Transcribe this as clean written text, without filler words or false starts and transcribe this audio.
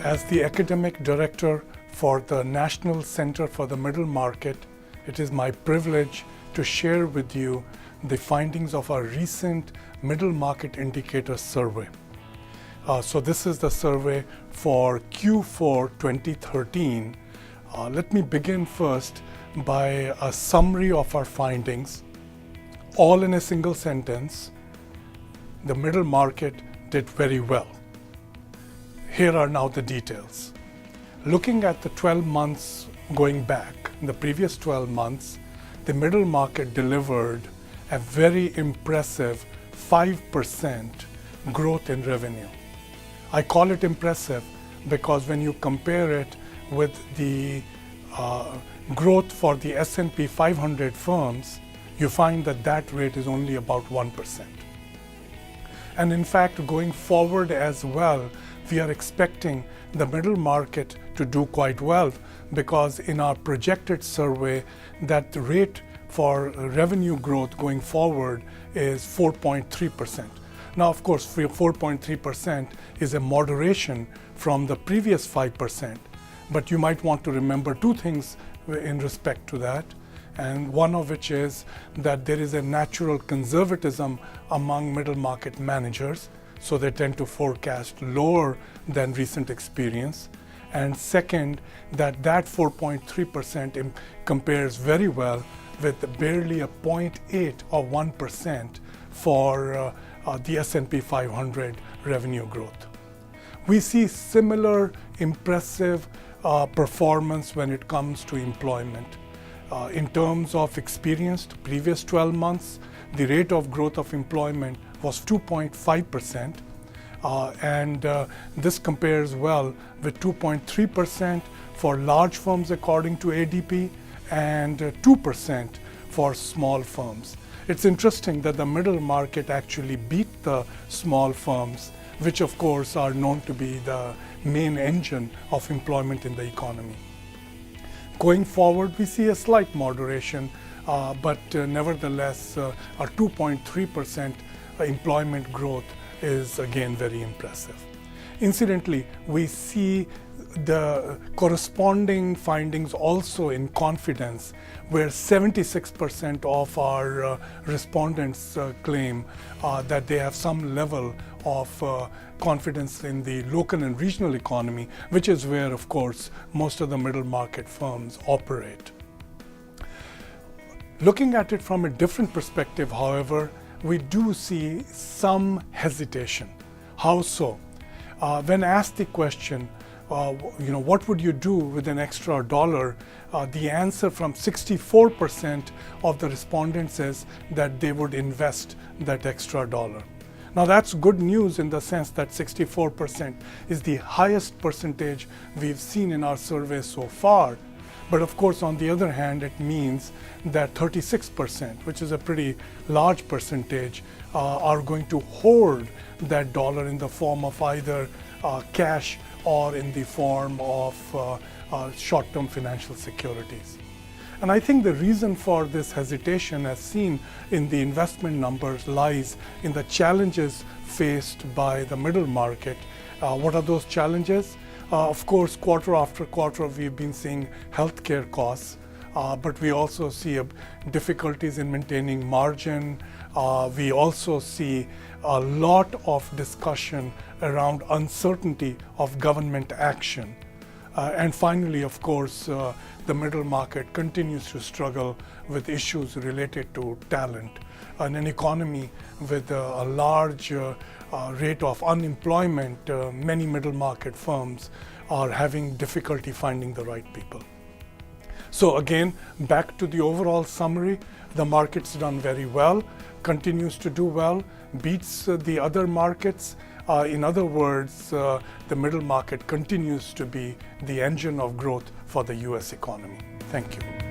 As the academic director for the National Center for the Middle Market, it is my privilege to share with you the findings of our recent Middle Market Indicator Survey. So this is the survey for Q4 2013. Let me begin first by a summary of our findings. All in a single sentence, the middle market did very well. Here are now the details. Looking at the 12 months going back, in the previous 12 months, the middle market delivered a very impressive 5% growth in revenue. I call it impressive because when you compare it with the growth for the S&P 500 firms, you find that that rate is only about 1%. And in fact, going forward as well, we are expecting the middle market to do quite well, because in our projected survey, that rate for revenue growth going forward is 4.3%. Now, of course, 4.3% is a moderation from the previous 5%, but you might want to remember two things in respect to that. And one of which is that there is a natural conservatism among middle market managers, so they tend to forecast lower than recent experience. And second, that 4.3% compares very well with barely a 0.8 or 1% for the S&P 500 revenue growth. We see similar impressive performance when it comes to employment. In terms of experienced previous 12 months, the rate of growth of employment was 2.5%, and this compares well with 2.3% for large firms according to ADP and 2% for small firms. It's interesting that the middle market actually beat the small firms, which of course are known to be the main engine of employment in the economy. Going forward, we see a slight moderation, but nevertheless, our 2.3% employment growth is again very impressive. Incidentally, we see the corresponding findings also in confidence, where 76% of our respondents claim that they have some level of confidence in the local and regional economy, which is where, of course, most of the middle market firms operate. Looking at it from a different perspective, however, we do see some hesitation. How so? When asked the question, what would you do with an extra dollar? The answer from 64% of the respondents is that they would invest that extra dollar. Now, that's good news in the sense that 64% is the highest percentage we've seen in our survey so far. But of course, on the other hand, it means that 36%, which is a pretty large percentage, are going to hoard that dollar in the form of either cash or in the form of short-term financial securities. And I think the reason for this hesitation, as seen in the investment numbers, lies in the challenges faced by the middle market. What are those challenges? Of course, quarter after quarter, we've been seeing healthcare costs, but we also see difficulties in maintaining margin. We also see a lot of discussion around uncertainty of government action. And finally, of course, the middle market continues to struggle with issues related to talent. In an economy with a large rate of unemployment, many middle market firms are having difficulty finding the right people. So again, back to the overall summary, the market's done very well, continues to do well, beats the other markets. In other words, the middle market continues to be the engine of growth for the US economy. Thank you.